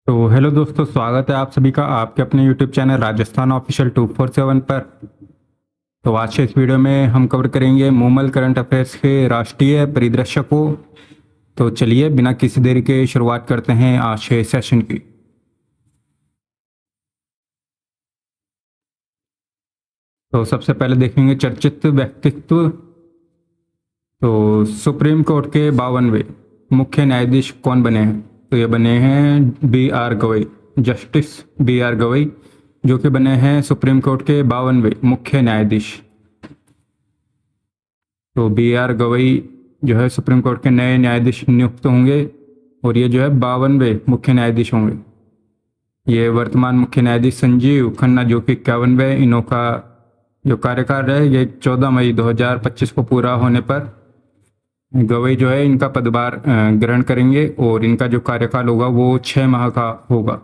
तो हेलो दोस्तों, स्वागत है आप सभी का आपके अपने यूट्यूब चैनल राजस्थान ऑफिशियल 247 पर। तो आज के इस वीडियो में हम कवर करेंगे मूमल करंट अफेयर्स के राष्ट्रीय परिदृश्य को। तो चलिए बिना किसी देरी के शुरुआत करते हैं आज के सेशन की। तो सबसे पहले देखेंगे चर्चित व्यक्तित्व। तो सुप्रीम कोर्ट के 52वें मुख्य न्यायाधीश कौन बने हैं? तो ये बने हैं B.R. Gavai, justice B.R. Gavai, जो कि बने हैं सुप्रीम कोर्ट के 52वें मुख्य न्यायाधीश। तो B.R. गवई जो है सुप्रीम कोर्ट के नए न्यायाधीश नियुक्त होंगे और ये जो है 52वें मुख्य न्यायाधीश होंगे। ये वर्तमान मुख्य न्यायाधीश संजीव खन्ना जो कि 51वें, इनों का जो कार्यकाल है ये 14 मई 2025 को पूरा होने पर गवई जो है इनका पदभार ग्रहण करेंगे और इनका जो कार्यकाल होगा वो 6 माह का होगा।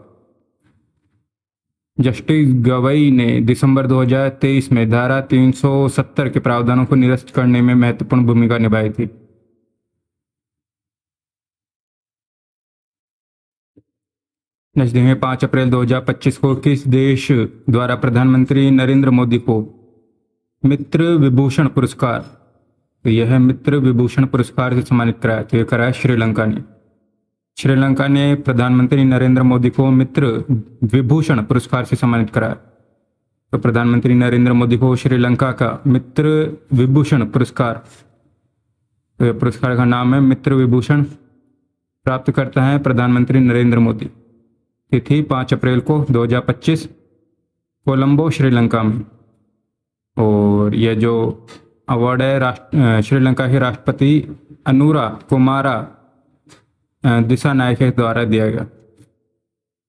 जस्टिस गवई ने दिसंबर 2023 में धारा 370 के प्रावधानों को निरस्त करने में महत्वपूर्ण भूमिका निभाई थी। नेक्स्ट देखेंगे 5 अप्रैल 2025 को किस देश द्वारा प्रधानमंत्री नरेंद्र मोदी को मित्र विभूषण पुरस्कार, तो यह मित्र विभूषण पुरस्कार से सम्मानित कराया? तो यह कराया श्रीलंका ने। श्रीलंका ने प्रधानमंत्री नरेंद्र मोदी को मित्र विभूषण पुरस्कार से सम्मानित कराया। तो प्रधानमंत्री नरेंद्र मोदी को श्रीलंका का मित्र विभूषण पुरस्कार, तो यह पुरस्कार का नाम है मित्र विभूषण, प्राप्त करता है प्रधानमंत्री नरेंद्र मोदी। तिथि 5 अप्रैल को 2025, कोलंबो श्रीलंका में। और यह जो अवार्ड है श्रीलंका के राष्ट्रपति अनुरा कुमारा दिशानायके के द्वारा दिया गया।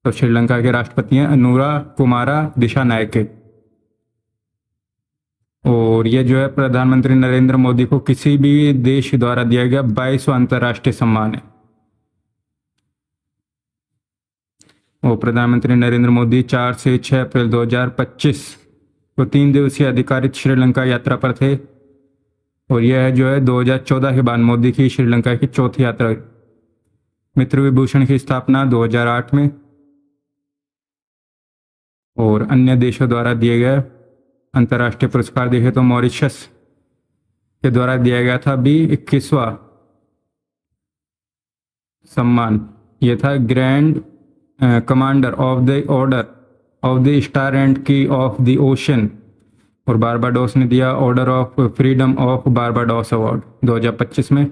तो श्रीलंका के राष्ट्रपति हैं अनुरा कुमारा दिशानायके। और ये जो है प्रधानमंत्री नरेंद्र मोदी को किसी भी देश द्वारा दिया गया 22वां अंतर्राष्ट्रीय सम्मान है। और प्रधानमंत्री नरेंद्र मोदी 4 से 6 अप्रैल 2025 को 3 दिवसीय अधिकारित श्रीलंका यात्रा पर थे। और यह जो है 2014 के बाद मोदी की श्रीलंका की चौथी यात्रा। मित्र विभूषण की स्थापना 2008 में। और अन्य देशों द्वारा दिए गए अंतर्राष्ट्रीय पुरस्कार देखे तो मॉरिशस के द्वारा दिया गया था भी 21वां सम्मान, यह था grand commander of the order of the star and की ऑफ द ओशन। और बारबाडोस ने दिया order of freedom of Barbados award 2025 में।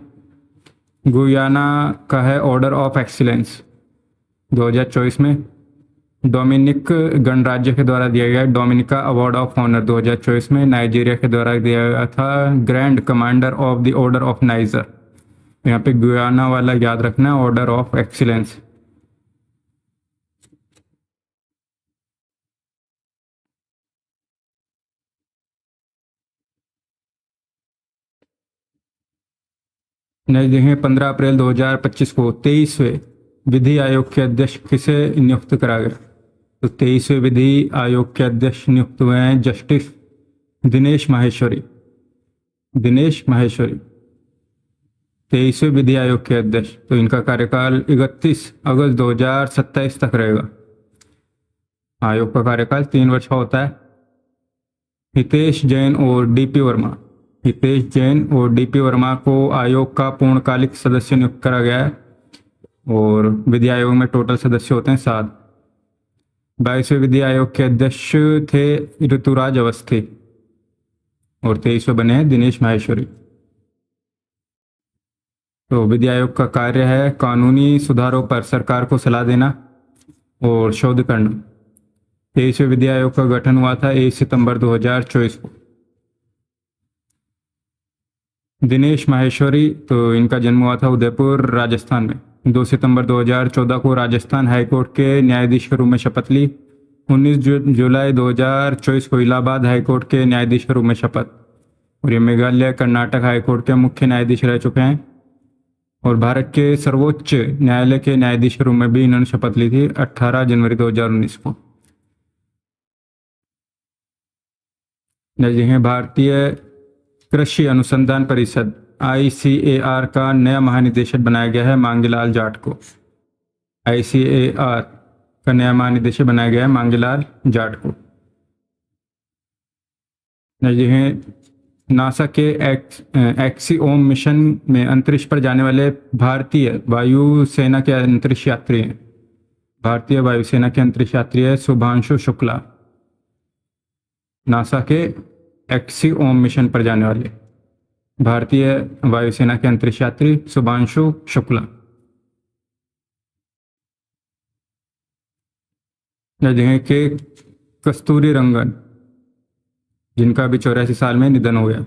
गुयाना का है ऑर्डर ऑफ एक्सीलेंस 2024 में। डोमिनिक गणराज्य के द्वारा दिया गया डोमिनिका अवार्ड ऑफ ऑनर 2024 में। नाइजीरिया के द्वारा दिया गया था grand commander of the order of niger. यहाँ पे गुयाना वाला याद रखना, ऑर्डर ऑफ एक्सीलेंस। नेक्स्ट देखें 15 अप्रैल 2025 को 23वें विधि आयोग के अध्यक्ष किसे नियुक्त करा गया? तो 23वें विधि आयोग के अध्यक्ष नियुक्त हुए हैं जस्टिस दिनेश माहेश्वरी। दिनेश माहेश्वरी 23वें विधि आयोग के अध्यक्ष। तो इनका कार्यकाल 31 अगस्त 2027 तक रहेगा। आयोग का कार्यकाल 3 वर्ष का होता है। हितेश जैन और डीपी वर्मा, हितेश जैन और डीपी वर्मा को आयोग का पूर्णकालिक सदस्य नियुक्त करा गया है। और विधि आयोग में टोटल सदस्य होते हैं 7। 22वें विधि आयोग के अध्यक्ष थे ऋतुराज अवस्थी और 23वें बने हैं दिनेश माहेश्वरी। तो विधि आयोग का कार्य है कानूनी सुधारों पर सरकार को सलाह देना और शोध करना। 23वें विधि आयोग का गठन हुआ था 1 सितंबर 2024 को। दिनेश माहेश्वरी, तो इनका जन्म हुआ था उदयपुर राजस्थान में। 2 सितंबर 2014 को राजस्थान हाईकोर्ट के न्यायाधीश के रूप में शपथ ली। 19 जुलाई 2024 को इलाहाबाद हाईकोर्ट के न्यायाधीश के रूप में शपथ। और ये मेघालय कर्नाटक हाईकोर्ट के मुख्य न्यायाधीश रह चुके हैं। और भारत के सर्वोच्च न्यायालय के न्यायाधीश के रूप में भी इन्होंने शपथ ली थी 18 जनवरी 2019 को। भारतीय कृषि अनुसंधान परिषद ICAR का नया महानिदेशक बनाया गया है मांगीलाल जाट को। ICAR का नया महानिदेशक बनाया गया है मांगेलाल जाट को। नासा के एक्सिओम मिशन में अंतरिक्ष पर जाने वाले भारतीय वायुसेना के अंतरिक्ष यात्री हैं। भारतीय वायुसेना के अंतरिक्ष यात्री है शुभांशु शुक्ला। नासा के एक्सिओम मिशन पर जाने वाले भारतीय वायुसेना के अंतरिक्ष यात्री शुभांशु शुक्ला। के कस्तूरी रंगन, जिनका भी 84 साल में निधन हो गया।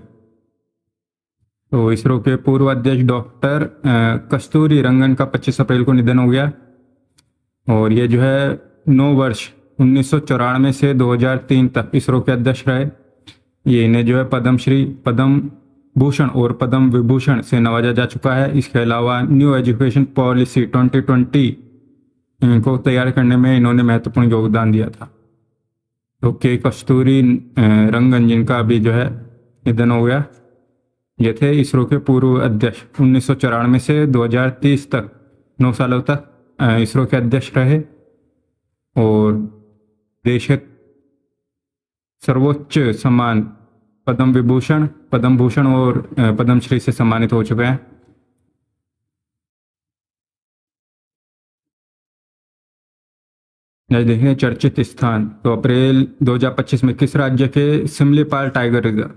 तो इसरो के पूर्व अध्यक्ष डॉक्टर कस्तूरी रंगन का 25 अप्रैल को निधन हो गया। और ये जो है 9 वर्ष 1994 से 2003 तक इसरो के अध्यक्ष रहे। ये इन्हें जो है पद्मश्री, पद्म भूषण और पद्म विभूषण से नवाजा जा चुका है। इसके अलावा न्यू एजुकेशन पॉलिसी 2020 को तैयार करने में इन्होंने महत्वपूर्ण योगदान दिया था। तो के कस्तूरी रंगन, जिनका अभी जो है निधन हो गया, ये थे इसरो के पूर्व अध्यक्ष। 1994 से 2030 तक 9 सालों तक इसरो के अध्यक्ष रहे और देश के सर्वोच्च सम्मान पद्म विभूषण, पद्म भूषण और पद्मश्री से सम्मानित हो चुके हैं। देखें चर्चित स्थान, तो अप्रैल 2025 में किस राज्य के सिमलीपाल टाइगर रिजर्व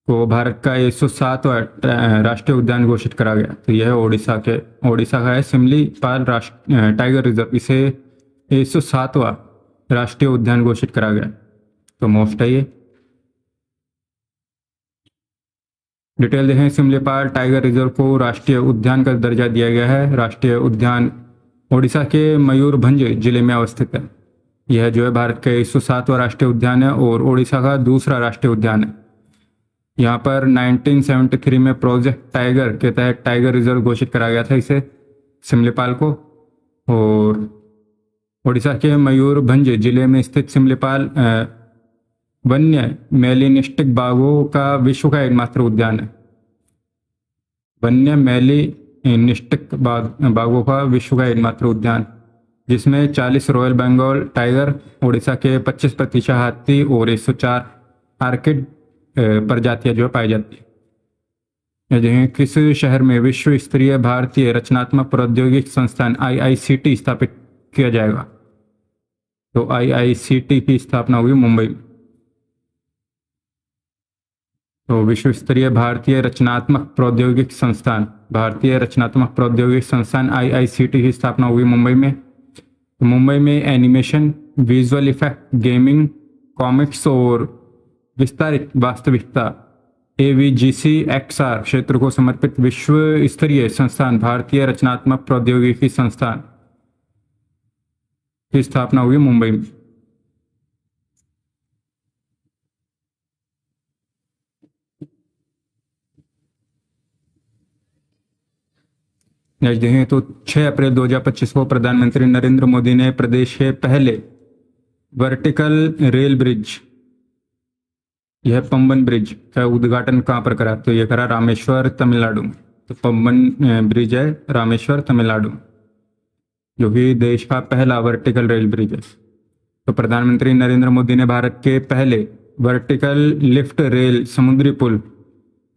को भारत का 107वां राष्ट्रीय उद्यान घोषित करा गया? तो यह ओडिशा का है सिमलीपाल टाइगर रिजर्व। इसे 107वां राष्ट्रीय उद्यान घोषित करा गया। तो मोस्ट है ये। डिटेल देखें, सिमलीपाल टाइगर रिजर्व को राष्ट्रीय उद्यान का दर्जा दिया गया है। राष्ट्रीय उद्यान ओडिशा के मयूरभंज जिले में अवस्थित है। यह जो है भारत का 107वां राष्ट्रीय उद्यान है और ओडिशा का दूसरा राष्ट्रीय उद्यान है। यहाँ पर 1973 में प्रोजेक्ट टाइगर के तहत टाइगर रिजर्व घोषित करा गया था इसे, सिमलीपाल को। और ओडिशा के मयूरभंज जिले में स्थित सिमलीपाल वन्य मेलिनिस्टिक बाघों का विश्व का एकमात्र उद्यान है। वन्य मेलिनिस्टिक बाघों का विश्व का एकमात्र उद्यान, जिसमें 40 रॉयल बंगाल टाइगर, ओडिशा के 25% हाथी और 104 आर्किड प्रजातियां जो पाई जाती है। किस शहर में विश्व स्तरीय भारतीय रचनात्मक प्रौद्योगिकी संस्थान IICT स्थापित किया जाएगा? तो IICT की स्थापना हुई मुंबई में। तो विश्व स्तरीय भारतीय रचनात्मक प्रौद्योगिकी संस्थान IICT की स्थापना हुई मुंबई में। तो मुंबई में animation, visual effect, gaming, comics और विस्तारित वास्तविकता AVGC XR क्षेत्र को समर्पित विश्व स्तरीय संस्थान भारतीय रचनात्मक प्रौद्योगिकी संस्थान की स्थापना हुई मुंबई में। नेक्स्ट देखें तो 6 अप्रैल 2025 को प्रधानमंत्री नरेंद्र मोदी ने प्रदेश के पहले वर्टिकल रेल ब्रिज, यह पंबन ब्रिज का उद्घाटन कहाँ पर करा? तो यह करा रामेश्वर, तमिलनाडु। तो पंबन ब्रिज है रामेश्वर, तमिलनाडु, जो कि देश का पहला वर्टिकल रेल ब्रिज है। तो प्रधानमंत्री नरेंद्र मोदी ने भारत के पहले वर्टिकल लिफ्ट रेल समुद्री पुल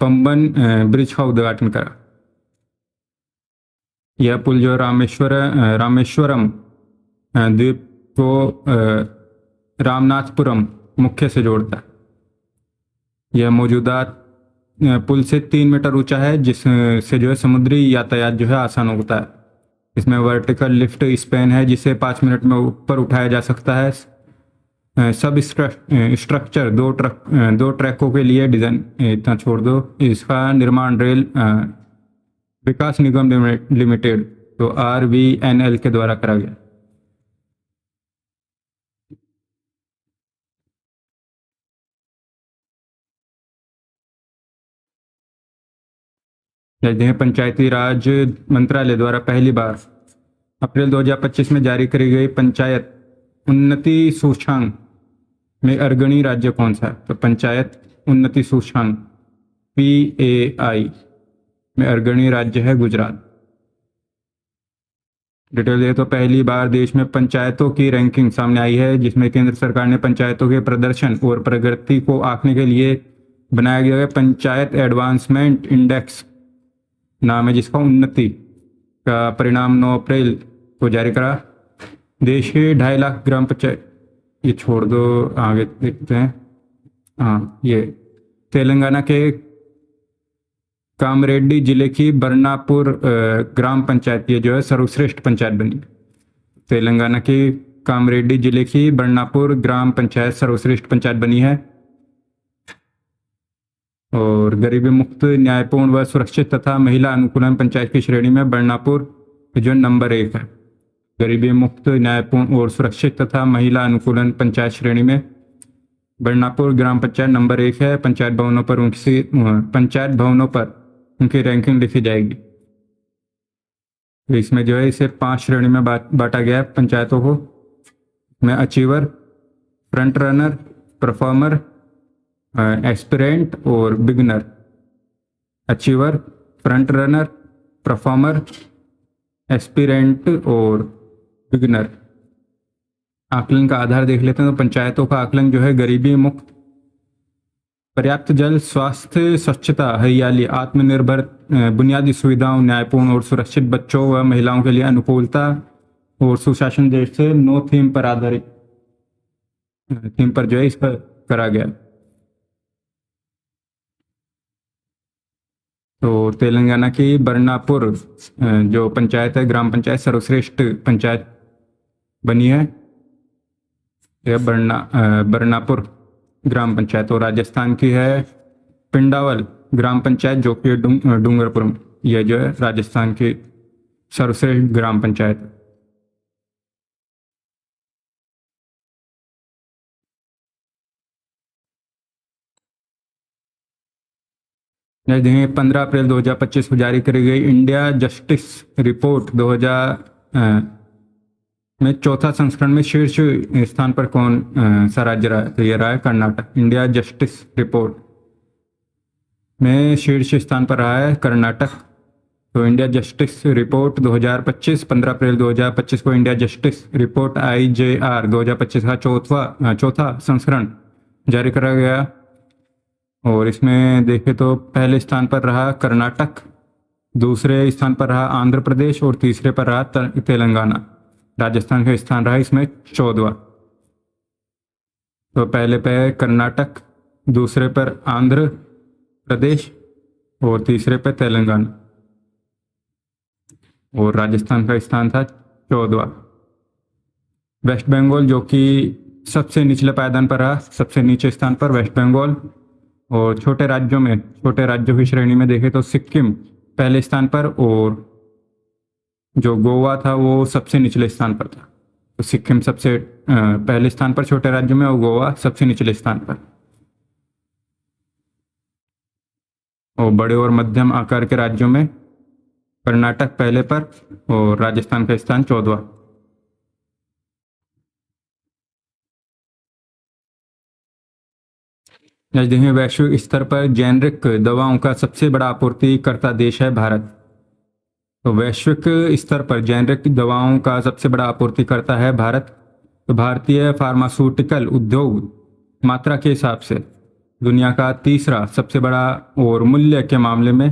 पंबन ब्रिज का उद्घाटन करा। यह पुल जो रामेश्वरम द्वीप को रामनाथपुरम मुख्य से जोड़ता है। यह मौजूदा पुल से 3 मीटर ऊंचा है, जिससे जो है समुद्री यातायात जो है आसान होता है। इसमें वर्टिकल लिफ्ट स्पैन है, जिसे 5 मिनट में ऊपर उठाया जा सकता है। सब स्ट्रक्चर 2 ट्रैकों के लिए डिजाइन, इतना छोड़ दो। इसका निर्माण रेल विकास निगम लिमिटेड, तो RVNL के द्वारा करा गया। पंचायती राज मंत्रालय द्वारा पहली बार अप्रैल 2025 में जारी करी गई पंचायत उन्नति सूचकांक में अग्रणी राज्य कौन सा है? तो पंचायत उन्नति सूचकांक PAI में अग्रणी राज्य है गुजरात। डिटेल दें तो पहली बार देश में पंचायतों की रैंकिंग सामने आई है, जिसमें केंद्र सरकार ने पंचायतों के प्रदर्शन और प्रगति को आंकने के लिए बनाया गया है पंचायत एडवांसमेंट इंडेक्स नाम है, जिसका उन्नति का परिणाम 9 अप्रैल को जारी करा। देश के 2.5 लाख ग्राम पंचायत, ये छोड़ दो, आगे देखते हैं। हाँ, ये तेलंगाना के कामरेड्डी जिले की बरनापुर ग्राम पंचायत, ये जो है सर्वश्रेष्ठ पंचायत बनी। तेलंगाना की कामरेड्डी जिले की बरनापुर ग्राम पंचायत सर्वश्रेष्ठ पंचायत बनी है। और गरीबी मुक्त, न्यायपूर्ण व सुरक्षित तथा महिला अनुकूलन पंचायत की श्रेणी में बरनापुर जो नंबर 1 है। गरीबी मुक्त, न्यायपूर्ण और सुरक्षित तथा महिला अनुकूलन पंचायत श्रेणी में बरनापुर ग्राम पंचायत नंबर 1 है। पंचायत भवनों पर उनकी रैंकिंग लिखी जाएगी। तो इसमें जो है इसे 5 श्रेणी में बांटा गया है पंचायतों को। में achiever, front runner, performer, aspirant और beginner. Achiever, front runner, performer, aspirant और बिगनर। आकलन का आधार देख लेते हैं तो पंचायतों का आकलन जो है गरीबी मुक्त, पर्याप्त जल, स्वास्थ्य, स्वच्छता, हरियाली, आत्मनिर्भर, बुनियादी सुविधाओं, न्यायपूर्ण और सुरक्षित बच्चों व महिलाओं के लिए अनुकूलता और सुशासन जैसे 9 थीम पर आधारित थीम पर जो है इस पर करा गया। तो तेलंगाना की बरनापुर जो पंचायत है, ग्राम पंचायत सर्वश्रेष्ठ पंचायत बनी है, यह बरनापुर ग्राम पंचायत। और राजस्थान की है पिंडावल ग्राम पंचायत, जो कि डूंगरपुर में, यह जो है राजस्थान की सर्वश्रेष्ठ ग्राम पंचायत। नेक्स्ट देखेंगे 15 अप्रैल 2025 को जारी करी गई इंडिया जस्टिस रिपोर्ट 2000 में चौथा संस्करण में शीर्ष स्थान पर कौन सा राज्य रहा है? तो ये रहा है कर्नाटक। इंडिया जस्टिस रिपोर्ट में शीर्ष स्थान पर रहा है कर्नाटक। तो इंडिया जस्टिस रिपोर्ट 2025 15 अप्रैल 2025 को इंडिया जस्टिस रिपोर्ट IJR 2025 का चौथा संस्करण जारी करा गया। और इसमें देखें तो पहले स्थान पर रहा कर्नाटक, दूसरे स्थान पर रहा आंध्र प्रदेश और तीसरे पर रहा तेलंगाना। राजस्थान का स्थान रहा इसमें 14वां। तो पहले पे कर्नाटक, दूसरे पर आंध्र प्रदेश और तीसरे पे तेलंगाना। और राजस्थान का स्थान था 14वां। वेस्ट बंगाल जो कि सबसे निचले पायदान पर रहा, सबसे नीचे स्थान पर वेस्ट बंगाल। और छोटे राज्यों की श्रेणी में देखें तो सिक्किम पहले स्थान पर, और जो गोवा था वो सबसे निचले स्थान पर था। तो सिक्किम सबसे पहले स्थान पर छोटे राज्यों में, और गोवा सबसे निचले स्थान पर। और बड़े और मध्यम आकार के राज्यों में कर्नाटक पहले पर और राजस्थान का स्थान 14वां। देखें वैश्विक स्तर पर जेनरिक दवाओं का सबसे बड़ा आपूर्तिकर्ता देश है भारत। तो वैश्विक स्तर पर जेनरिक दवाओं का सबसे बड़ा आपूर्तिकर्ता है भारत। तो भारतीय फार्मास्यूटिकल उद्योग मात्रा के हिसाब से दुनिया का तीसरा सबसे बड़ा, और मूल्य के मामले में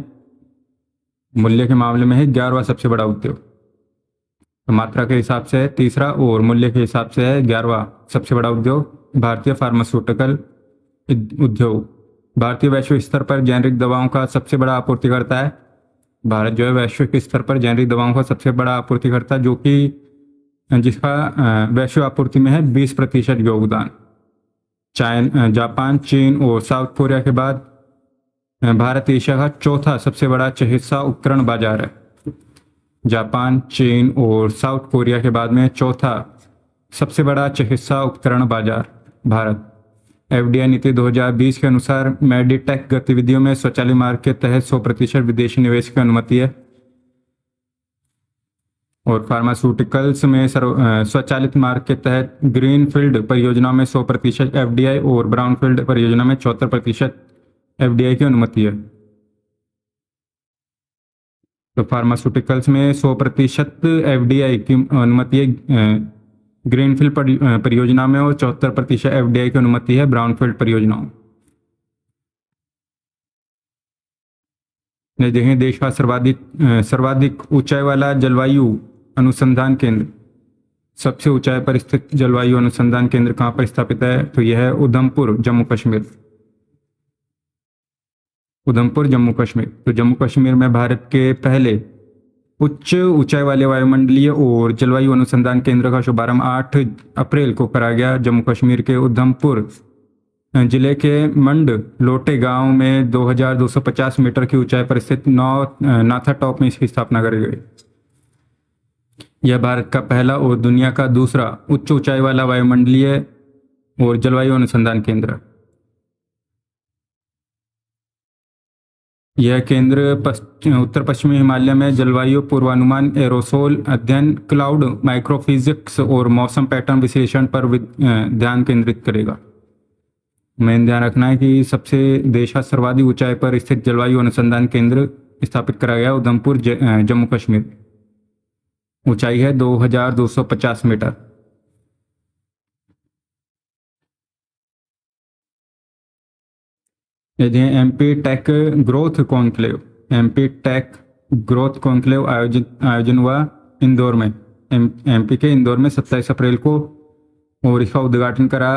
है 11वां सबसे बड़ा उद्योग। तो मात्रा के हिसाब से तीसरा और मूल्य के हिसाब से है 11वां सबसे बड़ा उद्योग भारतीय फार्मास्यूटिकल उद्योग। भारतीय वैश्विक स्तर पर जेनरिक दवाओं का सबसे बड़ा आपूर्तिकर्ता है। भारत जो है वैश्विक स्तर पर जेनरिक दवाओं का सबसे बड़ा आपूर्तिकर्ता, जो कि जिसका वैश्विक आपूर्ति में है 20% योगदान। जापान, चीन और साउथ कोरिया के बाद भारत एशिया का चौथा सबसे बड़ा चिकित्सा उपकरण बाजार है। जापान, चीन और साउथ कोरिया के बाद में चौथा सबसे बड़ा चिकित्सा उपकरण बाजार भारत। FDI नीति 2020 के अनुसार मेडिटेक गतिविधियों में स्वचालित मार्ग के तहत 100% विदेशी निवेश की अनुमति है। और फार्मास्यूटिकल्स में स्वचालित मार्ग के तहत ग्रीनफील्ड परियोजनाओं में 100% FDI और ब्राउनफील्ड परियोजना में 74% FDI की अनुमति है। तो फार्मास्यूटिकल्स में 100% एफडीआई की अनुमति है ग्रीनफील्ड परियोजना में और 74% एफडीआई की अनुमति है ब्राउनफील्ड परियोजनाओं। देखें देश का सर्वाधिक ऊंचाई वाला जलवायु अनुसंधान केंद्र, सबसे ऊंचाई पर स्थित जलवायु अनुसंधान केंद्र कहाँ पर स्थापित है? तो यह है उधमपुर, जम्मू कश्मीर। उधमपुर, जम्मू कश्मीर। तो जम्मू कश्मीर में भारत के पहले उच्च ऊंचाई वाले वायुमंडलीय और जलवायु अनुसंधान केंद्र का शुभारंभ 8 अप्रैल को करा गया। जम्मू कश्मीर के उधमपुर जिले के मंड लोटे गांव में 2250 मीटर की ऊंचाई पर स्थित नाथा टॉप में इसकी स्थापना करी गई। यह भारत का पहला और दुनिया का दूसरा उच्च ऊंचाई वाला वायुमंडलीय और जलवायु अनुसंधान केंद्र। यह केंद्र उत्तर पश्चिमी हिमालय में जलवायु पूर्वानुमान, एरोसोल अध्ययन, क्लाउड माइक्रोफिजिक्स और मौसम पैटर्न विश्लेषण पर ध्यान केंद्रित करेगा। मेन ध्यान रखना है कि सबसे देश का सर्वाधिक ऊंचाई पर स्थित जलवायु अनुसंधान केंद्र स्थापित करा गया उधमपुर, जम्मू कश्मीर। ऊंचाई है 2250 मीटर। यदि MP tech growth conclave, MP tech growth conclave आयोजन हुआ इंदौर में, एमपी के इंदौर में 27 अप्रैल को, और इसका उद्घाटन करा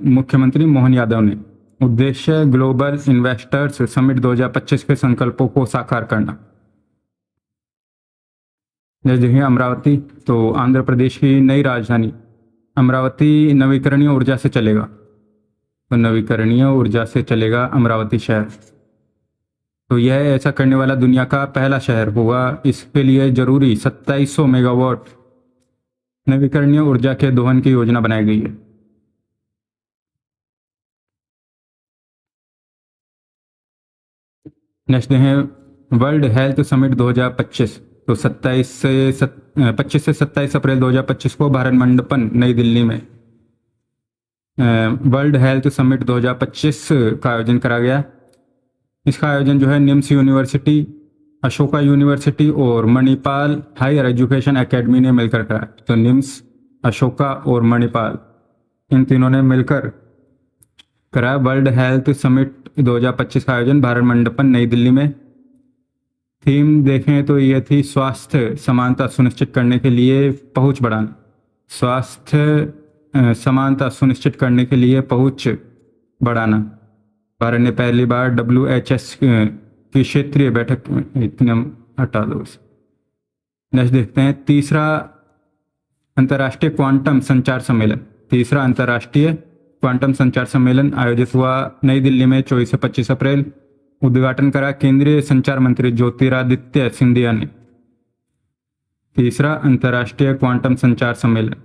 मुख्यमंत्री मोहन यादव ने। उद्देश्य ग्लोबल इन्वेस्टर्स समिट 2025 के संकल्पों को साकार करना। जैसे देखिए अमरावती, तो आंध्र प्रदेश की नई राजधानी अमरावती नवीकरणीय ऊर्जा से चलेगा, तो नवीकरणीय ऊर्जा से चलेगा अमरावती शहर। तो यह ऐसा करने वाला दुनिया का पहला शहर होगा। इसके लिए जरूरी 2700 मेगावाट नवीकरणीय ऊर्जा के दोहन की योजना बनाई गई है। नेक्स्ट है वर्ल्ड हेल्थ समिट 2025। तो 25 से 27 अप्रैल 2025 को भारत मंडपम नई दिल्ली में वर्ल्ड हेल्थ समिट 2025 का आयोजन करा गया। इसका आयोजन जो है निम्स यूनिवर्सिटी, अशोका यूनिवर्सिटी और मणिपाल हायर एजुकेशन एकेडमी ने मिलकर करा। तो निम्स, अशोका और मणिपाल, इन तीनों ने मिलकर करा वर्ल्ड हेल्थ समिट 2025 का आयोजन भारत मंडपम नई दिल्ली में। थीम देखें तो यह थी स्वास्थ्य समानता सुनिश्चित करने के लिए पहुंच बढ़ाना। स्वास्थ्य समानता सुनिश्चित करने के लिए पहुंच बढ़ाना। भारत ने पहली बार WHS की क्षेत्रीय बैठक में, इतने हटा दो। नेक्स्ट देखते हैं तीसरा अंतर्राष्ट्रीय क्वांटम संचार सम्मेलन। तीसरा अंतर्राष्ट्रीय क्वांटम संचार सम्मेलन आयोजित हुआ नई दिल्ली में 24 से 25 अप्रैल। उद्घाटन करा केंद्रीय संचार मंत्री ज्योतिरादित्य सिंधिया ने। तीसरा अंतर्राष्ट्रीय क्वांटम संचार सम्मेलन।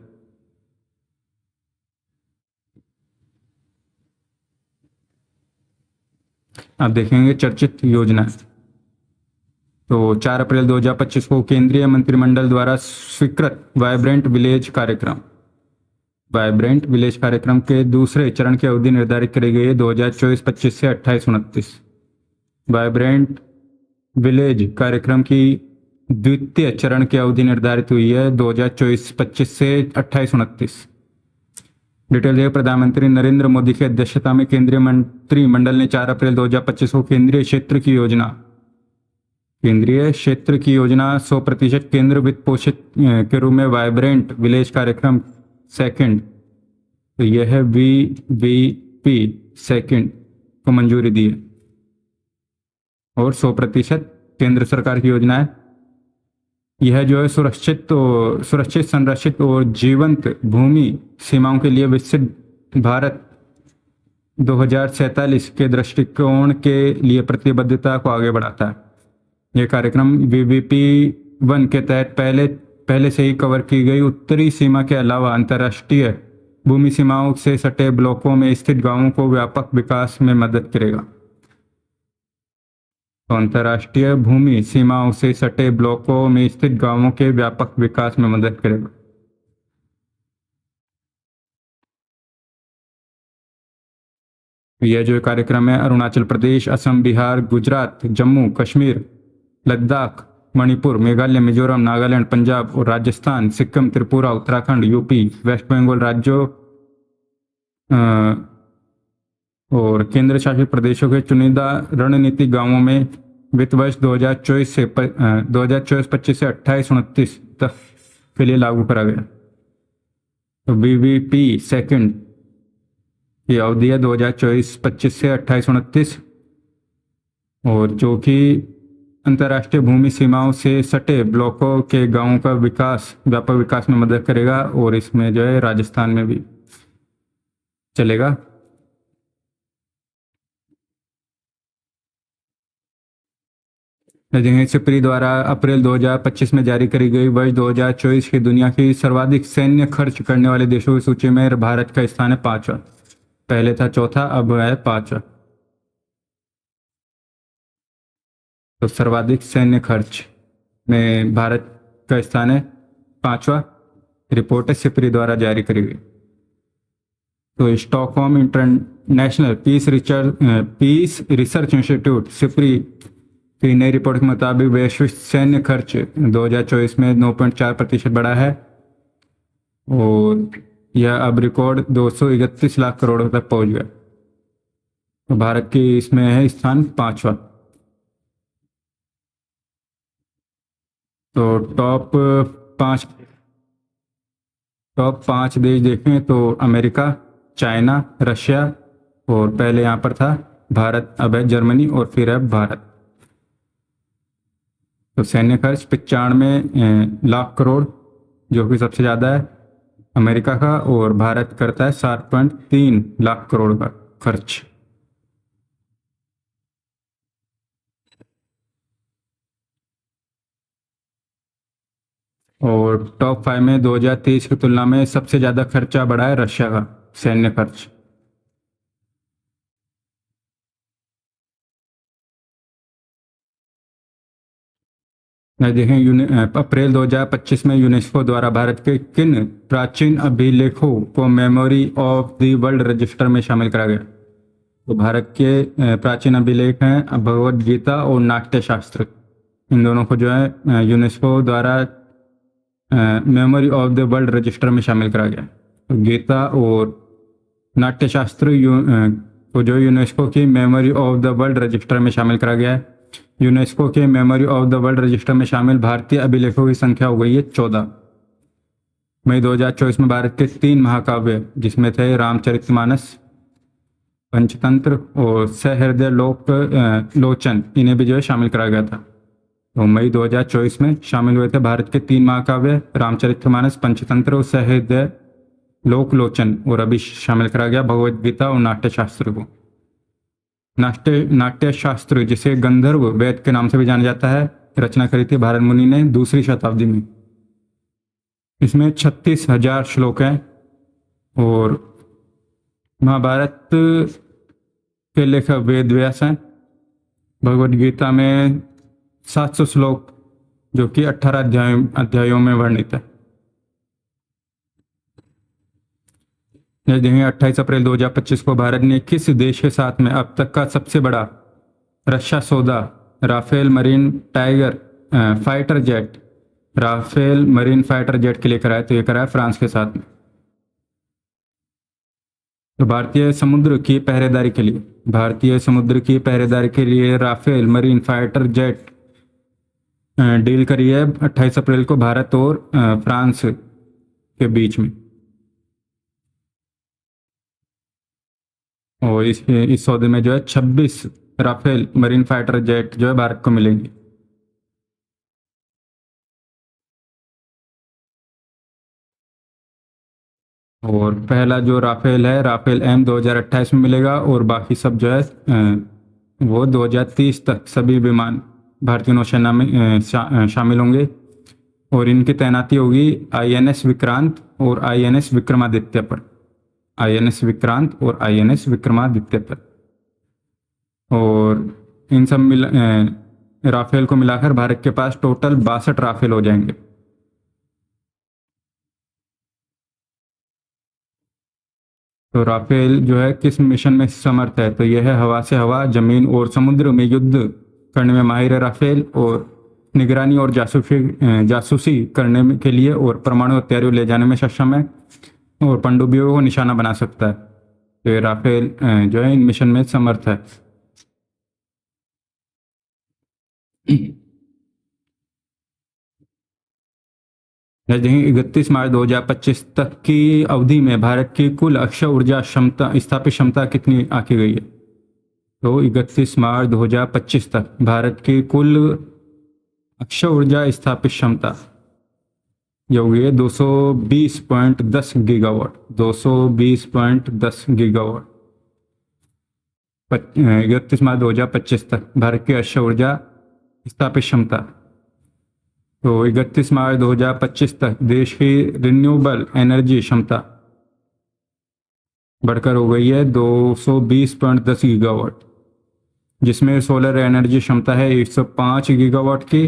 आप देखेंगे चर्चित योजना। तो 4 अप्रैल 2025 को केंद्रीय मंत्रिमंडल द्वारा स्वीकृत वाइब्रेंट विलेज कार्यक्रम, वाइब्रेंट विलेज कार्यक्रम के दूसरे चरण की अवधि निर्धारित करी गई है 2024-25 से 28-29। वाइब्रेंट विलेज कार्यक्रम की द्वितीय चरण की अवधि निर्धारित हुई है 2024-25 से 28-29। डिटेल है प्रधानमंत्री नरेंद्र मोदी की अध्यक्षता में केंद्रीय मंत्रिमंडल ने 4 अप्रैल 2025 को केंद्रीय क्षेत्र की योजना 100% केंद्र वित्त पोषित के रूप में वाइब्रेंट विलेज कार्यक्रम सेकंड, तो यह है VVP सेकंड को मंजूरी दी है और 100% केंद्र सरकार की योजना है। यह जो है सुरक्षित, संरक्षित और जीवंत भूमि सीमाओं के लिए विकसित भारत 2047 के दृष्टिकोण के लिए प्रतिबद्धता को आगे बढ़ाता है। यह कार्यक्रम VVP1 के तहत पहले से ही कवर की गई उत्तरी सीमा के अलावा अंतर्राष्ट्रीय भूमि सीमाओं से सटे ब्लॉकों में स्थित गांवों को व्यापक विकास में मदद करेगा। तो अंतर्राष्ट्रीय भूमि सीमाओं से सटे ब्लॉकों में स्थित गांवों के व्यापक विकास में मदद करेगा। यह जो कार्यक्रम है अरुणाचल प्रदेश, असम, बिहार, गुजरात, जम्मू कश्मीर, लद्दाख, मणिपुर, मेघालय, मिजोरम, नागालैंड, पंजाब और राजस्थान, सिक्किम, त्रिपुरा, उत्तराखंड, यूपी, वेस्ट बंगाल राज्यों और केंद्र शासित प्रदेशों के चुनिंदा रणनीतिक गांवों में वित्त वर्ष 2024-25 से 28-29 तक के लिए लागू करा गया। तो बीबीपी सेकंड की अवधि है 2024-25 से 28-29 और जो कि अंतर्राष्ट्रीय भूमि सीमाओं से सटे ब्लॉकों के गांवों का विकास, व्यापक विकास में मदद करेगा और इसमें जो है राजस्थान में भी चलेगा। सिप्री द्वारा अप्रैल 2025 में जारी करी गई वर्ष 2024 की दुनिया की सर्वाधिक सैन्य खर्च करने वाले देशों की सूची में भारत का स्थान है 5वां। पहले था 4था, अब है 5वां। तो सर्वाधिक सैन्य खर्च में भारत का स्थान है 5वां। रिपोर्ट है सिप्री द्वारा जारी करी गई। तो Stockholm International Peace Research Institute SIPRI की नई रिपोर्ट के मुताबिक वैश्विक सैन्य खर्च 2024 में 9.4% बढ़ा है और यह अब रिकॉर्ड 231 लाख करोड़ तक पहुंच गया। तो भारत की इसमें है स्थान 5वां। तो टॉप पाँच देश देखें तो अमेरिका, चाइना, रशिया और पहले यहाँ पर था भारत, अब है जर्मनी और फिर है भारत। तो सैन्य खर्च 95 लाख करोड़ जो कि सबसे ज़्यादा है अमेरिका का, और भारत करता है 7.3 लाख करोड़ का खर्च। और टॉप 5 में 2023 की तुलना में सबसे ज़्यादा खर्चा बढ़ा है रशिया का सैन्य खर्च। देखें अप्रैल 2025 में यूनेस्को द्वारा भारत के किन प्राचीन अभिलेखों को memory of the world register में शामिल करा गया। तो भारत के प्राचीन अभिलेख हैं भगवद गीता और नाट्य शास्त्र। इन दोनों को जो है यूनेस्को द्वारा memory of the world register में शामिल करा गया। तो गीता और नाट्य शास्त्र को जो यूनेस्को की memory of the world register में शामिल करा गया है। यूनेस्को के memory of the world register में शामिल भारतीय अभिलेखों की संख्या हो गई है 14। मई 2024 में भारत के 3 महाकाव्य जिसमें थे रामचरितमानस, पंचतंत्र और सहृदय लोचन, इन्हें भी जो है शामिल करा गया था। तो मई 2024 में शामिल हुए थे भारत के 3 महाकाव्य रामचरितमानस, पंचतंत्र और सहृदय लोचन, और अभी शामिल करा गया भगवद गीता और नाट्य शास्त्र को। नाट्य शास्त्र जिसे गंधर्व वेद के नाम से भी जाना जाता है, रचना करी थी भारत मुनि ने 2वीं शताब्दी में। इसमें 36,000 श्लोक हैं और महाभारत के लेखक वेद व्यास हैं। भगवद गीता में 700 श्लोक जो कि 18 अध्यायों में वर्णित है। देखेंगे 28 अप्रैल 2025 को भारत ने किस देश के साथ में अब तक का सबसे बड़ा रक्षा सौदा राफेल मरीन फाइटर जेट के लिए कराया। तो ये कराया फ्रांस के साथ में। तो भारतीय समुद्र की पहरेदारी के लिए Rafale marine fighter jet deal करी है 28 अप्रैल को भारत और फ्रांस के बीच में। और इस सौदे में जो है 26 राफेल मरीन फाइटर जेट जो है भारत को मिलेंगे। और पहला जो राफेल है राफेल M 2028 में मिलेगा और बाकी सब जो है वो 2030 तक सभी विमान भारतीय नौसेना में शामिल होंगे और इनकी तैनाती होगी INS विक्रांत और INS विक्रमादित्य पर। और इन सब राफेल को मिलाकर भारत के पास टोटल 62 राफेल हो जाएंगे। तो राफेल जो है किस मिशन में समर्थ है? तो यह है हवा से हवा, जमीन और समुद्र में युद्ध करने में माहिर है राफेल, और निगरानी और जासूसी करने के लिए और परमाणु हथियारों ले जाने में सक्षम है, और पनडुब्बियों को निशाना बना सकता है। तो ये राफेल जो है इन मिशन में समर्थ है। देखेंगे 31 मार्च 2025 तक की अवधि में भारत की कुल अक्षय ऊर्जा क्षमता स्थापित क्षमता कितनी आकी गई है? तो 31 मार्च 2025 तक भारत की कुल अक्षय ऊर्जा स्थापित क्षमता ये हो गई है 220.10 गीगावाट। 220.10 गीगावाट 31 मार्च 2025 तक भारत की अक्षय ऊर्जा स्थापित क्षमता। तो 31 मार्च 2025 तक देश की रिन्यूएबल एनर्जी क्षमता बढ़कर हो गई है 220.10 गीगावाट, जिसमें सोलर एनर्जी क्षमता है 105 गीगावाट की,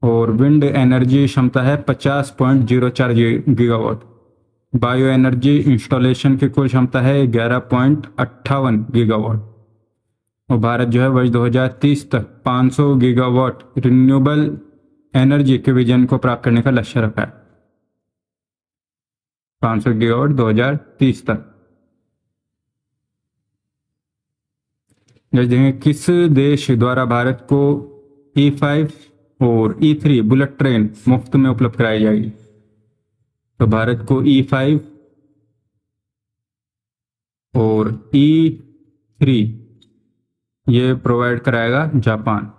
और विंड एनर्जी क्षमता है 50.04 गीगावाट। बायो एनर्जी इंस्टॉलेशन की कुल क्षमता है 11.58 गीगावाट। और भारत जो है वर्ष 2030 तक 500 गीगावाट रिन्यूएबल एनर्जी के विजन को प्राप्त करने का लक्ष्य रखा है। 500 गीगावाट 2030 तक। देखेंगे किस देश द्वारा भारत को E5 और E3 बुलेट ट्रेन मुफ्त में उपलब्ध कराई जाएगी? तो भारत को E5 और E3 ये प्रोवाइड कराएगा जापान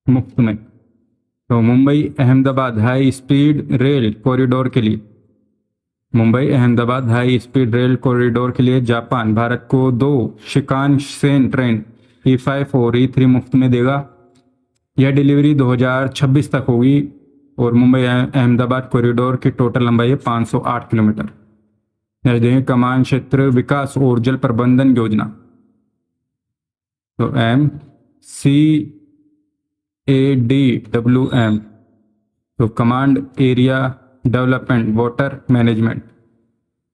मुफ्त में। तो Mumbai Ahmedabad high speed rail corridor के लिए जापान भारत को 2 शिकानसेन ट्रेन E5 और E3 मुफ्त में देगा। यह डिलीवरी 2026 तक होगी, और मुंबई अहमदाबाद कॉरिडोर की टोटल लंबाई है 508 किलोमीटर। देखें कमान क्षेत्र विकास और जल प्रबंधन योजना, तो MCADWM, तो command area development water management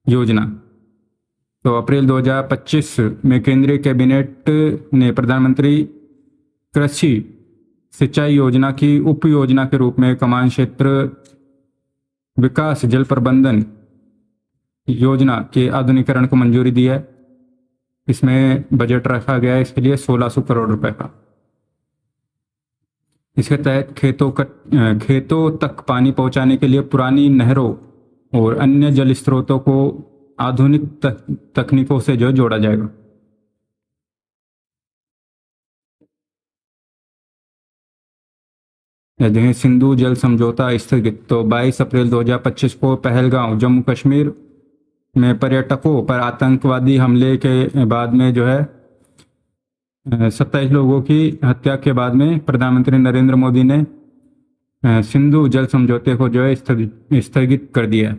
योजना। तो अप्रैल 2025 में केंद्रीय कैबिनेट ने प्रधानमंत्री कृषि सिंचाई योजना की उप योजना के रूप में कमान क्षेत्र विकास जल प्रबंधन योजना के आधुनिकीकरण को मंजूरी दी है। इसमें बजट रखा गया है इसके लिए 1600 करोड़ रुपए का। इसके तहत खेतों तक पानी पहुंचाने के लिए पुरानी नहरों और अन्य जल स्रोतों को आधुनिक तकनीकों से जो जोड़ा जाएगा। देखें सिंधु जल समझौता स्थगित। तो 22 अप्रैल 2025 को पहलगांव जम्मू कश्मीर में पर्यटकों पर आतंकवादी हमले के बाद में जो है 27 लोगों की हत्या के बाद में प्रधानमंत्री नरेंद्र मोदी ने सिंधु जल समझौते को जो है स्थगित कर दिया है।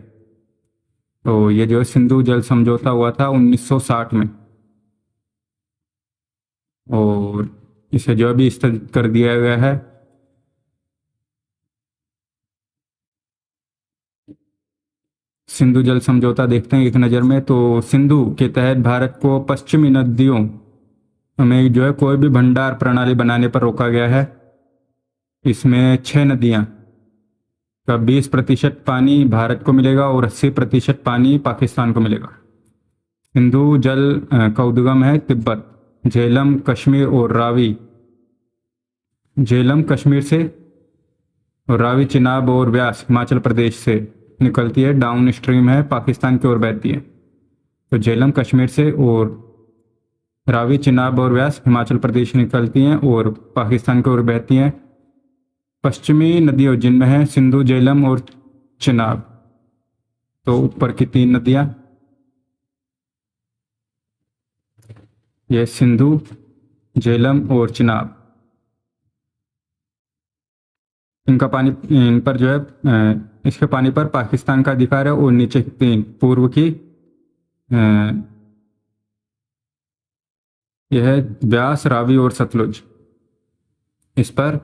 तो ये जो है सिंधु जल समझौता हुआ था 1960 में, और इसे जो भी स्थगित कर दिया गया है। सिंधु जल समझौता देखते हैं एक नज़र में। तो सिंधु के तहत भारत को पश्चिमी नदियों में जो है कोई भी भंडार प्रणाली बनाने पर रोका गया है। इसमें 6 नदियां का 20% पानी भारत को मिलेगा और 80% पानी पाकिस्तान को मिलेगा। सिंधु जल का उद्गम है तिब्बत, झेलम, कश्मीर और रावी। झेलम कश्मीर से, और रावी चिनाब और व्यास हिमाचल प्रदेश से निकलती है, डाउन स्ट्रीम है, पाकिस्तान की ओर बहती है। तो झेलम कश्मीर से और रावी चिनाब और व्यास हिमाचल प्रदेश निकलती हैं और पाकिस्तान की ओर बहती हैं। पश्चिमी नदियों जिनमें है सिंधु, झेलम और चिनाब। तो ऊपर की 3 नदियां, ये सिंधु, झेलम और चिनाब, इनका पानी, इन पर जो है इसके पानी पर पाकिस्तान का अधिकार है। और नीचे की 3 पूर्व की यह है व्यास, रावी और सतलुज, इस पर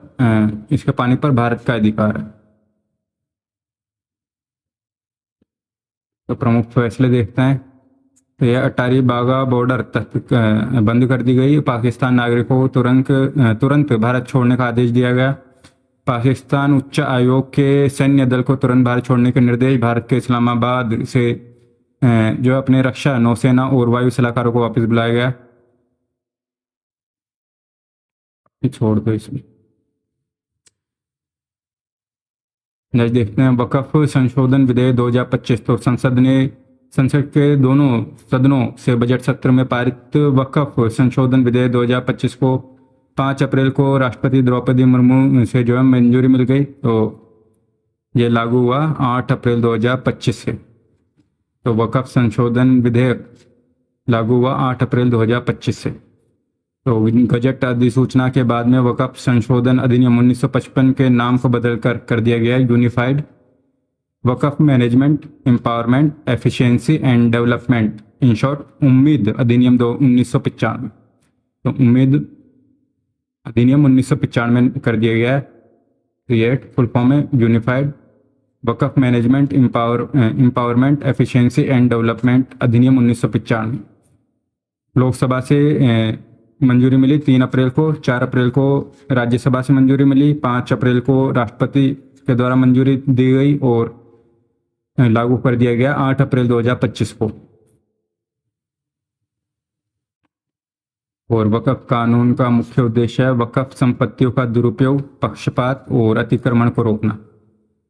इसके पानी पर भारत का अधिकार है। तो प्रमुख फैसले देखते हैं। तो यह अटारी बागा बॉर्डर तक बंद कर दी गई। पाकिस्तान नागरिकों को तुरंत भारत छोड़ने का आदेश दिया गया। पाकिस्तान उच्च आयोग के सैन्य दल को तुरंत भारत छोड़ने के निर्देश। भारत के इस्लामाबाद से जो अपने रक्षा नौसेना और वायु सलाहकारों को वापस बुलाया गया। छोड़ दो इसमें। नेक्स्ट देखते हैं वक्फ संशोधन विधेयक 2025। तो संसद के दोनों सदनों से बजट सत्र में पारित वक्फ संशोधन विधेयक 2025 को 5 अप्रैल को राष्ट्रपति द्रौपदी मुर्मू से जो है मंजूरी मिल गई। तो ये लागू हुआ 8 अप्रैल 2025 से। तो वक्फ संशोधन विधेयक लागू हुआ 8 अप्रैल 2025 से। तो गजट अधिसूचना के बाद में वक्फ संशोधन अधिनियम 1955 के नाम को बदलकर कर दिया गया unified Waqf management empowerment efficiency and development, in short उम्मीद अधिनियम 1995। तो उम्मीद अधिनियम 1995 में कर दिया गया है। तो ये फुल फॉर्म है unified Waqf management empowerment efficiency and development अधिनियम 1995। लोकसभा से मंजूरी मिली 3 अप्रैल को, 4 अप्रैल को राज्यसभा से मंजूरी मिली, 5 अप्रैल को राष्ट्रपति के द्वारा मंजूरी दी गई और लागू कर दिया गया 8 अप्रैल 2025 को। और वक्फ कानून का मुख्य उद्देश्य है वक्फ संपत्तियों का दुरुपयोग, पक्षपात और अतिक्रमण को रोकना।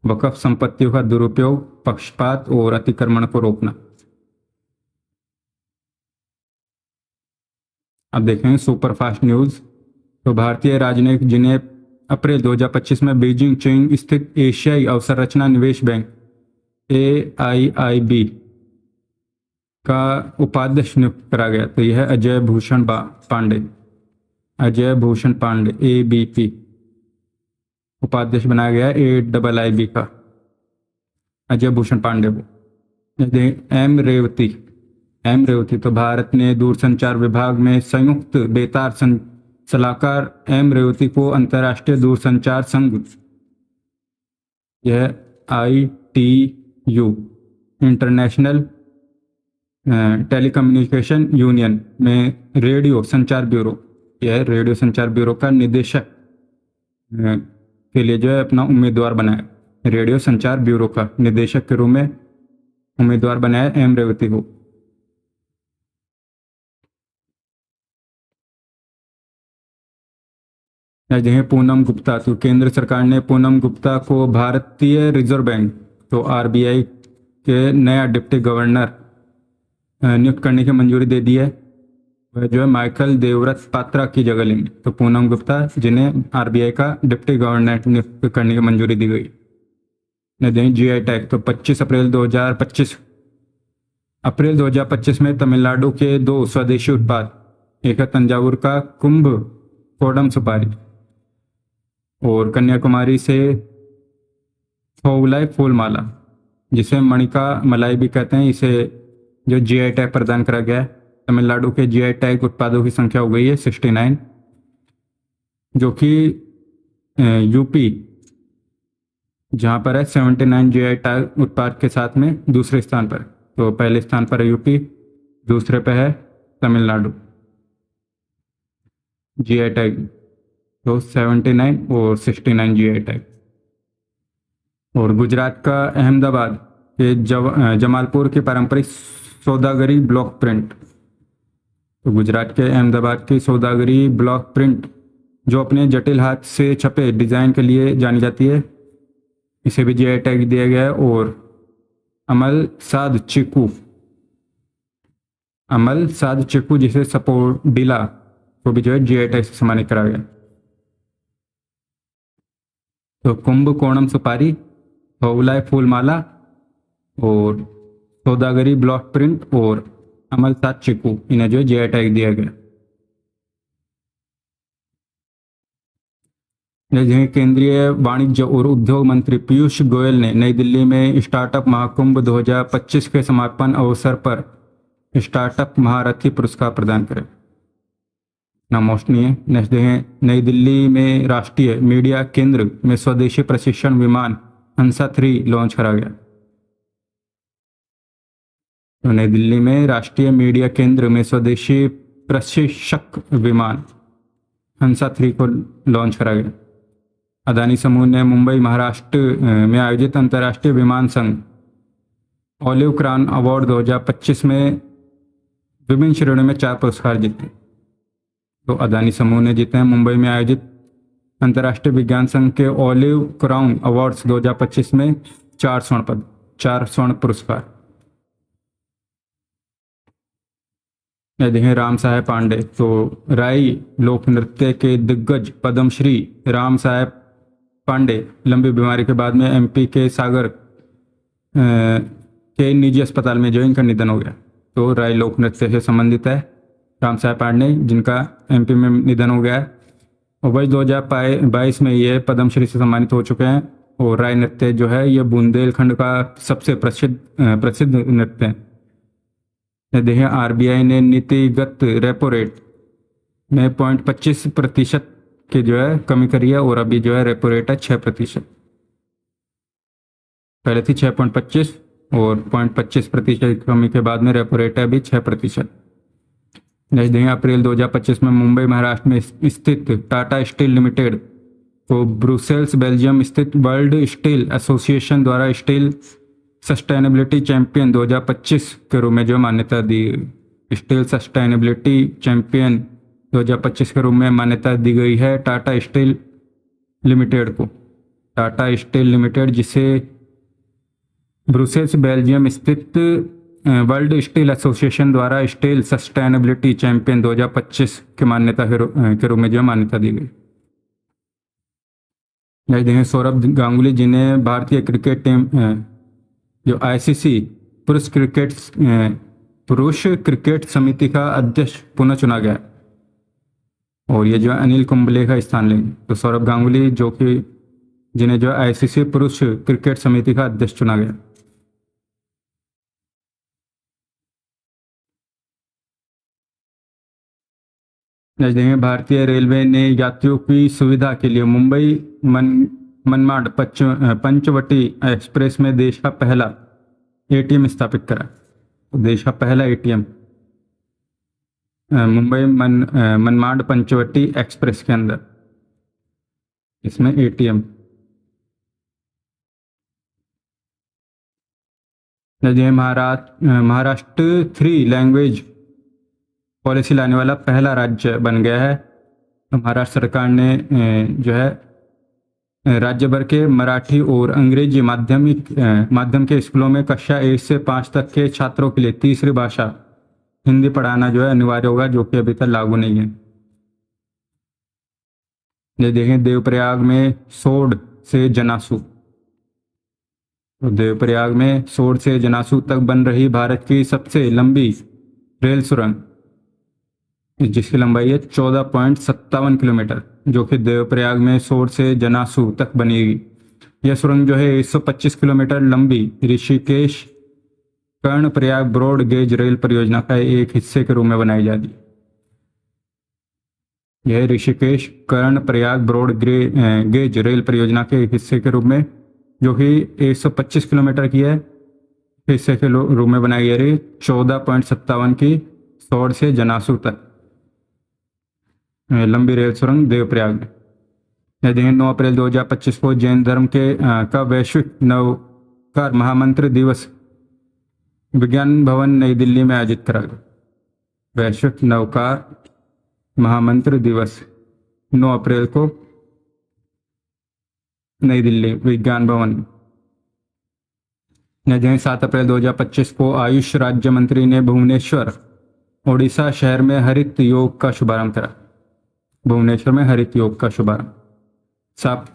वक्फ संपत्तियों का दुरुपयोग, पक्षपात और अतिक्रमण को रोकना। अब देखेंगे सुपरफास्ट न्यूज। तो भारतीय राजनयिक जिन्हें अप्रैल 2025 में बीजिंग चीन स्थित एशियाई अवसंरचना निवेश बैंक AIIB का उपाध्यक्ष नियुक्त करा गया। तो यह है अजय भूषण पांडे। अजय भूषण पांडे ABP उपाध्यक्ष बनाया गया AIIB का अजय भूषण पांडे को। एम रेवती तो भारत ने दूरसंचार विभाग में संयुक्त बेतार सलाहकार एम रेवती को अंतर्राष्ट्रीय दूरसंचार संघ यह ITU इंटरनेशनल टेलीकम्युनिकेशन यूनियन में रेडियो संचार ब्यूरो, यह रेडियो संचार ब्यूरो का निदेशक के लिए जो है अपना उम्मीदवार बनाया। रेडियो संचार ब्यूरो का निदेशक के रूप में उम्मीदवार बनाया एम रेवती को। पूनम गुप्ता। तो केंद्र सरकार ने पूनम गुप्ता को भारतीय रिजर्व बैंक तो RBI के नया डिप्टी गवर्नर नियुक्त करने की मंजूरी दे दी है। वह जो है माइकल देवव्रत पात्रा की जगह लेंगे। तो पूनम गुप्ता जिन्हें RBI का डिप्टी गवर्नर नियुक्त करने की मंजूरी दी गई। GI tag. तो 25 अप्रैल 2025 में तमिलनाडु के 2 स्वदेशी उत्पाद, एक है तंजावुर का कुंभ कोडम सुपारी और कन्याकुमारी से थोउलाई फूल माला, जिसे मणिका मलाई भी कहते हैं, इसे जो GI टैग प्रदान करा गया है। तमिलनाडु के GI टैग उत्पादों की संख्या हो गई है 69, जो कि यूपी जहां पर है 79 GI टैग उत्पाद के साथ में दूसरे स्थान पर। तो पहले स्थान पर है यूपी, दूसरे पे है तमिलनाडु GI टैग। तो 79 और 69 GI टैग। और गुजरात का अहमदाबाद के जमालपुर की पारंपरिक सौदागरी ब्लॉक प्रिंट। तो गुजरात के अहमदाबाद की सौदागरी ब्लॉक प्रिंट जो अपने जटिल हाथ से छपे डिजाइन के लिए जानी जाती है, इसे भी GI टैग दिया गया है। और अमल साध चिक्कू जिसे सपोडिला को भी जो है GI टैग से सम्मानित करा गया। तो कुंभ कोणम सुपारी, थोउलाई फूल माला और सौदागरी ब्लॉक प्रिंट और अमल साध चिक्कू, इन्हें जो है GI टैग दिया गया। केंद्रीय वाणिज्य और उद्योग मंत्री पीयूष गोयल ने नई दिल्ली में स्टार्टअप महाकुंभ 2025 के समापन अवसर पर स्टार्टअप महारथी पुरस्कार प्रदान करे। मोस्ट नहीं है। नेक्स्ट है नई दिल्ली में राष्ट्रीय मीडिया केंद्र में स्वदेशी प्रशिक्षण विमान हंसा 3 लॉन्च करा गया। तो नई दिल्ली में राष्ट्रीय मीडिया केंद्र में स्वदेशी प्रशिक्षक विमान हंसा 3 को लॉन्च करा गया। अदानी समूह ने मुंबई महाराष्ट्र में आयोजित अंतर्राष्ट्रीय विमान संघ ऑलिव क्राउन अवार्ड 2025 में विभिन्न श्रेणियों में 4 पुरस्कार जीते। तो अदानी समूह ने जीते हैं मुंबई में आयोजित अंतर्राष्ट्रीय विज्ञान संघ के ऑलिव क्राउन अवार्ड्स 2025 में 4 स्वर्ण पुरस्कार। देखें राम साहेब पांडे, तो राई लोक नृत्य के दिग्गज पद्मश्री राम साहेब पांडे लंबी बीमारी के बाद में एमपी के सागर के निजी अस्पताल में जो इनका निधन हो गया। तो राय लोक नृत्य से संबंधित है राम साहेब पांडे, जिनका एमपी में निधन हो गया है। और वर्ष 2022 में ये पद्मश्री से सम्मानित हो चुके हैं। और राय नृत्य जो है ये बुंदेलखंड का सबसे प्रसिद्ध नृत्य है। देखें आरबीआई ने नीतिगत रेपो रेट में 0.25% की जो है कमी करी है और अभी जो है रेपो रेट है 6%। पहले थी 6.25 और 0.25% कमी के बाद में रेपो रेट है अभी 6%। नेक्स्ट देखें अप्रैल 2025 में मुंबई महाराष्ट्र में स्थित टाटा स्टील लिमिटेड को ब्रुसेल्स बेल्जियम स्थित वर्ल्ड स्टील एसोसिएशन द्वारा स्टील सस्टेनेबिलिटी चैंपियन 2025 के रूप में जो मान्यता दी। स्टील सस्टेनेबिलिटी चैंपियन 2025 के रूप में मान्यता दी गई है टाटा स्टील लिमिटेड को। टाटा स्टील लिमिटेड जिसे ब्रुसेल्स बेल्जियम स्थित वर्ल्ड स्टील एसोसिएशन द्वारा स्टील सस्टेनेबिलिटी चैंपियन 2025 के मान्यता के रूप में जो मान्यता दी गई। नेक्स्ट देखें सौरभ गांगुली, जिन्हें भारतीय क्रिकेट टीम जो आईसीसी पुरुष क्रिकेट समिति का अध्यक्ष पुनः चुना गया और ये जो अनिल कुंबले का स्थान लेंगे। तो सौरभ गांगुली जो कि जिन्हें जो आईसीसी पुरुष क्रिकेट समिति का अध्यक्ष चुना गया। नेक्स्ट देखेंगे भारतीय रेलवे ने यात्रियों की सुविधा के लिए मुंबई मनमाड पंचवटी एक्सप्रेस में देश का पहला एटीएम स्थापित करा। देश का पहला एटीएम मुंबई मनमाड पंचवटी एक्सप्रेस के अंदर इसमें एटीएम। महाराष्ट्र 3 लैंग्वेज पॉलिसी लाने वाला पहला राज्य बन गया है। महाराष्ट्र सरकार ने जो है राज्य भर के मराठी और अंग्रेजी माध्यम के स्कूलों में कक्षा 1 से 5 तक के छात्रों के लिए तीसरी भाषा हिंदी पढ़ाना जो है अनिवार्य होगा, जो कि अभी तक लागू नहीं है। ये देखें देवप्रयाग में सोड से जनासू, तो देवप्रयाग में सोड से जनासू तक बन रही भारत की सबसे लंबी रेल सुरंग, जिसकी लंबाई है 14.57 किलोमीटर, जो कि देवप्रयाग में सोड से जनासू तक बनेगी। यह सुरंग जो है 125 किलोमीटर लंबी Rishikesh Karnaprayag broad gauge rail परियोजना का एक हिस्से के रूप में बनाई जाती। यह Rishikesh Karnaprayag broad gauge rail परियोजना के एक हिस्से के रूप में, जो कि 125 किलोमीटर की है, हिस्से के रूप में बनाई जा रही 14.57 की सोड से जनासू तक लंबी रेल सुरंग देवप्रयाग में। यदि 9 अप्रैल 2025 को जैन धर्म का वैश्विक नवकार महामंत्र दिवस विज्ञान भवन नई दिल्ली में आयोजित करा गया। वैश्विक नवकार महामंत्र दिवस 9 अप्रैल को नई दिल्ली विज्ञान भवन। 7 अप्रैल 2025 को आयुष राज्य मंत्री ने भुवनेश्वर ओडिशा शहर में हरित योग का शुभारंभ करा। भुवनेश्वर में हरित योग का शुभारंभ।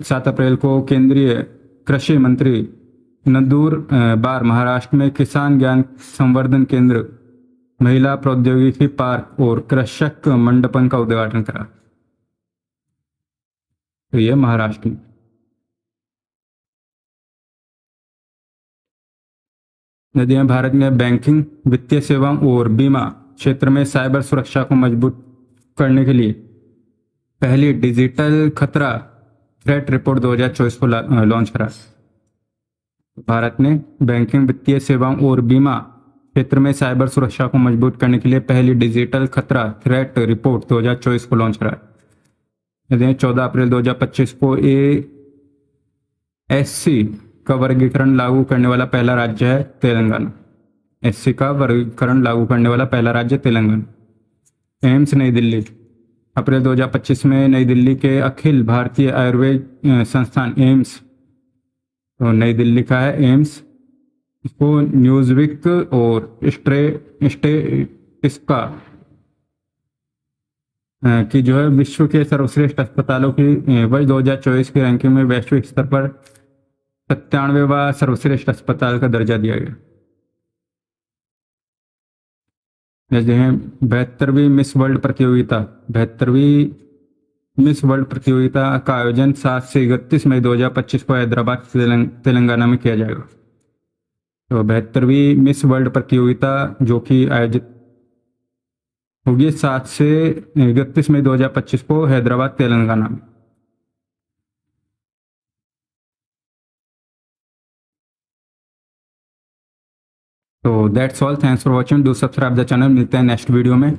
7 अप्रैल को केंद्रीय कृषि मंत्री नंदूर बार महाराष्ट्र में किसान ज्ञान संवर्धन केंद्र, महिला प्रौद्योगिकी पार्क और कृषक मंडपन का उद्घाटन करा। तो यह महाराष्ट्र में। नदियां भारत में बैंकिंग, वित्तीय सेवाओं और बीमा क्षेत्र में साइबर सुरक्षा को मजबूत करने के लिए पहली डिजिटल खतरा थ्रेट रिपोर्ट 2024 को लॉन्च करा। भारत ने बैंकिंग, वित्तीय सेवाओं और बीमा क्षेत्र में साइबर सुरक्षा को मजबूत करने के लिए पहली डिजिटल खतरा थ्रेट रिपोर्ट 2024 को लॉन्च करा। 14 अप्रैल 2025 को एससी का वर्गीकरण लागू करने वाला पहला राज्य है तेलंगाना। एससी का वर्गीकरण लागू करने वाला पहला राज्य तेलंगाना। एम्स नई दिल्ली, अप्रैल 2025 में नई दिल्ली के अखिल भारतीय आयुर्वेद संस्थान एम्स, तो नई दिल्ली का है एम्स, इसको न्यूज़वीक और स्टेटिस्टिका की जो है विश्व के सर्वश्रेष्ठ अस्पतालों की वर्ष 2024 की रैंकिंग में वैश्विक स्तर पर 97वां सर्वश्रेष्ठ अस्पताल का दर्जा दिया गया। जैसे हैं 72वीं मिस वर्ल्ड प्रतियोगिता, 72वीं मिस वर्ल्ड प्रतियोगिता का आयोजन 7 से 31 मई 2025 को हैदराबाद तेलंगाना में किया जाएगा। तो 72वीं मिस वर्ल्ड प्रतियोगिता जो कि आयोजित होगी 7 से 31 मई 2025 को हैदराबाद तेलंगाना में। तो that's all, thanks for watching, do subscribe the channel. मिलते हैं नेक्स्ट वीडियो में।